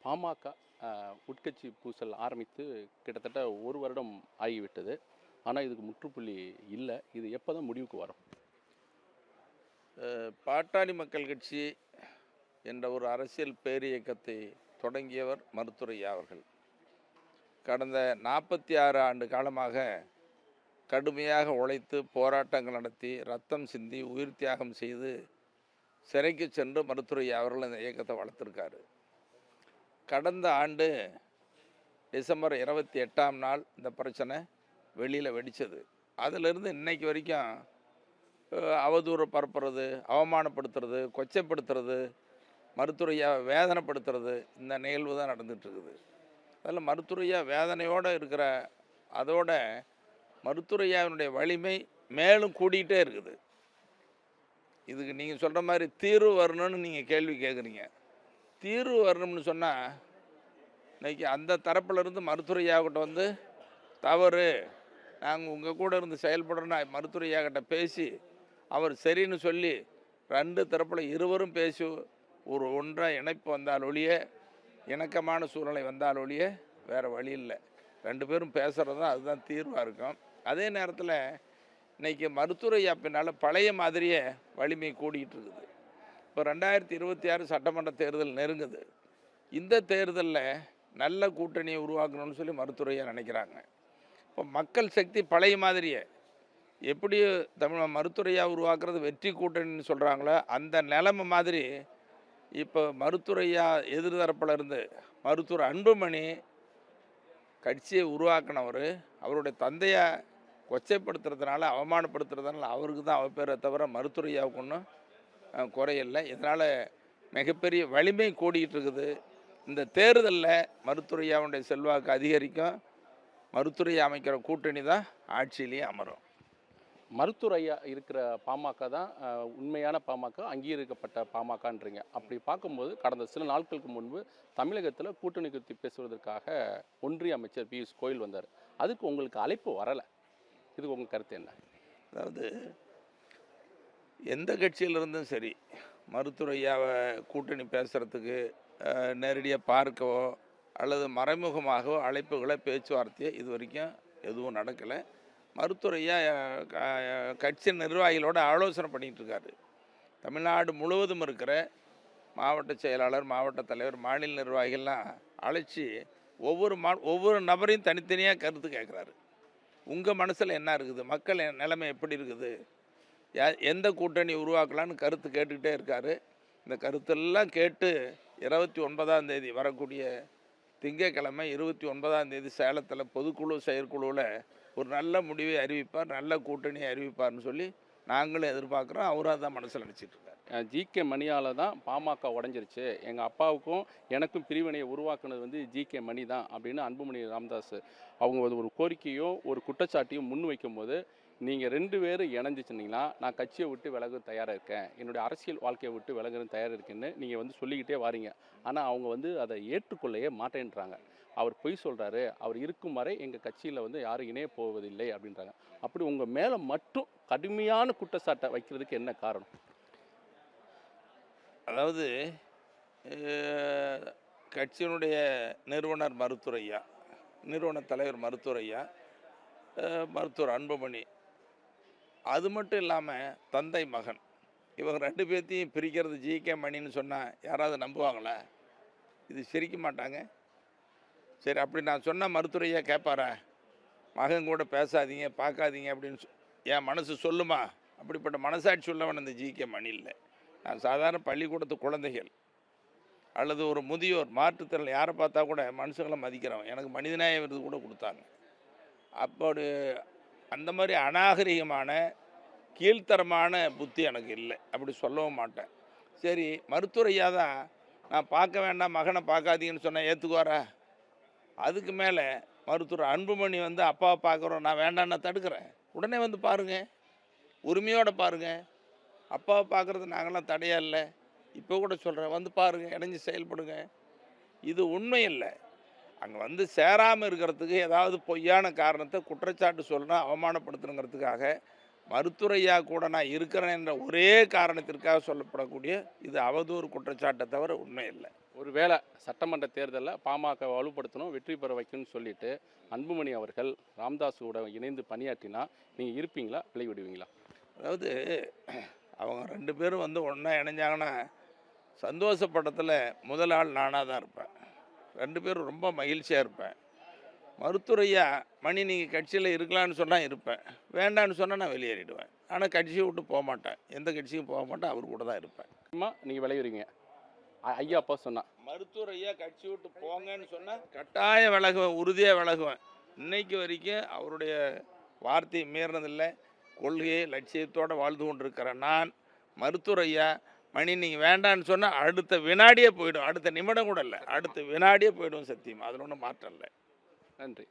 பாமக உட்கட்சி பூசல் ஆரம்பித்து கிட்டத்தட்ட ஒரு வருடம் ஆகிவிட்டது. ஆனால் இதுக்கு முற்றுப்புள்ளி இல்லை. இது எப்போ தான் முடிவுக்கு வரும்? பாட்டாளி மக்கள் கட்சி என்ற ஒரு அரசியல் பேரியக்கத்தை தொடங்கியவர் மருத்துரையா அவர்கள். கடந்த 46 ஆண்டு காலமாக கடுமையாக உழைத்து போராட்டங்கள் நடத்தி ரத்தம் சிந்தி உயிர் தியாகம் செய்து சிறைக்கு சென்று மருத்துரையா அவர்கள் இந்த இயக்கத்தை வளர்த்துருக்காரு. கடந்த ஆண்டு டிசம்பர் 28ஆம் நாள் இந்த பிரச்சனை வெளியில் வெடித்தது. அதிலிருந்து இன்னைக்கு வரைக்கும் அவதூறு பரப்புறது, அவமானப்படுத்துறது, கொச்சைப்படுத்துறது, மருத்துரையா வேதனைப்படுத்துறது, இந்த நிகழ்வு தான் நடந்துகிட்ருக்குது. அதில் மருத்துரையா வேதனையோடு இருக்கிற அதோட மருத்துரையாவினுடைய வலிமை மேலும் கூடிக்கிட்டே இருக்குது. இதுக்கு நீங்கள் சொல்கிற மாதிரி தீர்வு வரணும்னு நீங்கள் கேள்வி கேட்குறீங்க. தீர்வு வரணும்னு சொன்னால் இன்றைக்கி அந்த தரப்பிலிருந்து மருத்துரையாகிட்ட வந்து தவறு, நாங்கள் உங்கள் கூட இருந்து செயல்படுறோன்னா மருத்துரையாகிட்ட பேசி அவர் சரின்னு சொல்லி 2 தரப்பில் இருவரும் பேசி ஒரு ஒன்றாக இணைப்பு வந்தால் ஒழிய, இணக்கமான சூழ்நிலை வந்தால் ஒழிய வேறு வழி இல்லை. 2 பேரும் பேசுகிறது தான் அதுதான் தீர்வாக இருக்கும். அதே நேரத்தில் இன்றைக்கி மருத்துரையா பின்னால் பழைய மாதிரியே வலிமை கூடிகிட்டு இருக்குது. இப்போ 2026 சட்டமன்ற தேர்தல் நெருங்குது. இந்த தேர்தலில் நல்ல கூட்டணியை உருவாக்கணும்னு சொல்லி மருத்துரையா நினைக்கிறாங்க. இப்போ மக்கள் சக்தி பழைய மாதிரியே எப்படி மருத்துரையா உருவாக்குறது வெற்றி கூட்டணின்னு சொல்கிறாங்களோ அந்த நிலைமை மாதிரி இப்போ மருத்துரையா எதிர்தரப்பில் இருந்து மருத்துவர் அன்புமணி கட்சியை உருவாக்கினவர், அவருடைய தந்தையை கொச்சைப்படுத்துறதுனால அவமானப்படுத்துறதுனால அவருக்கு தான் அவர் பேரை தவிர மருத்துரையாவுக்கு ஒன்றும் குறையில்லை. இதனால் மிகப்பெரிய வலிமை கூடிக்கிட்டு இருக்குது. இந்த தேர்தலில் மருத்துரையாவுடைய செல்வாக்கு அதிகரிக்கும். மருத்துரையா அமைக்கிற கூட்டணி தான் ஆட்சியிலேயே அமரும். மருத்துரையா இருக்கிற பாமக தான் உண்மையான பாமக, அங்கீகரிக்கப்பட்ட பாமகன்றீங்க. அப்படி பார்க்கும்போது கடந்த சில நாட்களுக்கு முன்பு தமிழகத்தில் கூட்டணி குறித்து பேசுவதற்காக ஒன்றிய அமைச்சர் பியூஷ் கோயல் வந்தார். அதுக்கு உங்களுக்கு அழைப்பு வரலை. இதுக்கு உங்கள் கருத்து என்ன? அதாவது எந்த கட்சியிலிருந்தும் சரி மருத்துரையாவை கூட்டணி பேசுகிறதுக்கு நேரடியாக பார்க்கவோ அல்லது மறைமுகமாகவோ அழைப்புகளை பேச்சுவார்த்தையோ இது வரைக்கும் எதுவும் நடக்கலை. மருத்துரையா கட்சி நிர்வாகிகளோடு ஆலோசனை பண்ணிகிட்டு இருக்காரு. தமிழ்நாடு முழுவதும் இருக்கிற மாவட்ட செயலாளர், மாவட்ட தலைவர், மாநில நிர்வாகிகள்லாம் அழைச்சி ஒவ்வொரு நபரையும் தனித்தனியாக கருத்து கேட்குறாரு. உங்கள் மனசில் என்ன இருக்குது, மக்கள் நிலைமை எப்படி இருக்குது, எந்த கூட்டணி உருவாக்கலான்னு கருத்து கேட்டுக்கிட்டே இருக்கார். இந்த கருத்தெல்லாம் கேட்டு 29ஆம் தேதி வரக்கூடிய திங்கட்கிழமை 29ஆம் தேதி சேலத்தில் பொதுக்குழு செயற்குழுவில் ஒரு நல்ல முடிவை அறிவிப்பார், நல்ல கூட்டணியை அறிவிப்பார்னு சொல்லி நாங்களும் எதிர்பார்க்குறோம். அவரும் அதான் மனசில் நினச்சிட்ருக்கார். ஜிகே மணியால் தான் பாமக உடஞ்சிருச்சு, எங்கள் அப்பாவுக்கும் எனக்கும் பிரிவினையை உருவாக்குனது வந்து ஜிகே மணி தான் அப்படின்னு அன்புமணி ராமதாஸ் அவங்க ஒரு கோரிக்கையும் ஒரு குற்றச்சாட்டையும் முன் வைக்கும்போது, நீங்கள் 2 பேரும் இணைஞ்சு சொன்னீங்கன்னா நான் கட்சியை விட்டு விலக தயாராக இருக்கேன், என்னுடைய அரசியல் வாழ்க்கையை விட்டு விலகிறது தயாராக இருக்கேன்னு நீங்கள் வந்து சொல்லிக்கிட்டே வாரீங்க. ஆனால் அவங்க வந்து அதை ஏற்றுக்கொள்ளையே மாட்டேன்றாங்க. அவர் பொய் சொல்கிறாரு, அவர் இருக்கும் வரை எங்கள் கட்சியில் வந்து யாரும் இணைய போவதில்லை அப்படின்றாங்க. அப்படி உங்கள் மேலே மட்டும் கடுமையான குற்றச்சாட்டை வைக்கிறதுக்கு என்ன காரணம்? அதாவது கட்சியினுடைய நிறுவனர் மருத்துரையா, நிறுவன தலைவர் மருத்துரையா, மருத்துவர் அன்புமணி, அது மட்டும் இல்லாமல் தந்தை மகன், இவங்க 2 பேர்த்தையும் பிரிக்கிறது ஜிகே மணின்னு சொன்னால் யாராவது நம்புவாங்களா? இது சிரிக்க மாட்டாங்க. சரி, அப்படி நான் சொன்னால் மருத்துரையா கேட்பாரா? மகன் கூட பேசாதீங்க, பார்க்காதீங்க அப்படின்னு என் மனசு சொல்லுமா? அப்படிப்பட்ட மனசாட்சி உள்ளவன் அந்த ஜிகே மணி இல்லை. நான் சாதாரண பள்ளிக்கூடத்து குழந்தைகள் அல்லது ஒரு முதியோர் மாற்றுத்திறன் யாரை பார்த்தா கூட மனுஷங்களை மதிக்கிறவன். எனக்கு மனிதநேய விருது கூட கொடுத்தாங்க. அப்படி அந்த மாதிரி அநாகரிகமான கீழ்த்தரமான புத்தி எனக்கு இல்லை, அப்படி சொல்லவும் மாட்டேன். சரி, மருத்துரையா தான் நான் பார்க்க வேண்டாம், மகனை பார்க்காதீங்கன்னு சொன்னால் ஏற்றுக்குவாரா? அதுக்கு மேலே மருத்துவர் அன்புமணி வந்து அப்பாவை பார்க்குறோம், நான் வேண்டான்னு தடுக்கிறேன். உடனே வந்து பாருங்கள், உரிமையோடு பாருங்கள். அப்பாவை பார்க்குறது நாங்களாம் தடையாக இல்லை. இப்போ கூட சொல்கிறேன், வந்து பாருங்கள், இணைஞ்சு செயல்படுங்க. இது உண்மை இல்லை. அங்கே வந்து சேராமல் இருக்கிறதுக்கு ஏதாவது பொய்யான காரணத்தை குற்றச்சாட்டு சொல்லணும், அவமானப்படுத்தணுங்கிறதுக்காக மருத்துரையா கூட நான் இருக்கிறேன் என்ற ஒரே காரணத்திற்காக சொல்லப்படக்கூடிய இது அவதூறு குற்றச்சாட்டை தவிர உண்மை இல்லை. ஒருவேளை சட்டமன்ற தேர்தலில் பாமக வலுப்படுத்தணும், வெற்றி பெற வைக்கணும்னு சொல்லிட்டு அன்புமணி அவர்கள் ராமதாஸ் கூட இணைந்து பணியாற்றினா நீங்கள் இருப்பீங்களா, விலகி விடுவீங்களா? அதாவது அவங்க 2 பேரும் வந்து ஒன்றா இணைஞ்சாங்கன்னா சந்தோஷப்படத்தில் முதல் ஆள் நானாக தான் இருப்பேன். 2 பேரும் ரொம்ப மகிழ்ச்சியாக இருப்பேன். மருத்துவரையா மணி நீங்கள் கட்சியில் இருக்கலான்னு சொன்னால் இருப்பேன், வேண்டான்னு சொன்னால் நான் வெளியேறிடுவேன். ஆனால் கட்சியை விட்டு போக மாட்டேன், எந்த கட்சியும் போக மாட்டேன், அவர் கூட தான் இருப்பேன். நீங்கள் விளையுறீங்க ஐயா அப்பா சொன்னா மருத்துவரையா கட்சி விட்டு போங்கன்னு சொன்னால் கட்டாயம் விலகுவேன், உறுதியாக விலகுவேன். இன்னைக்கு வரைக்கும் அவருடைய வார்த்தையை மீறினதில்லை. கொள்கையை லட்சியத்தோடு வாழ்ந்து கொண்டிருக்கிறேன் நான். மருத்துவரையா மணி நீங்கள் வேண்டான்னு சொன்னால் அடுத்த வினாடியே போயிடும், அடுத்த நிமிடம் கூட இல்லை, அடுத்த வினாடியே போயிடும். சத்தியம், அதில் ஒன்றும் மாற்றம் இல்லை. நன்றி.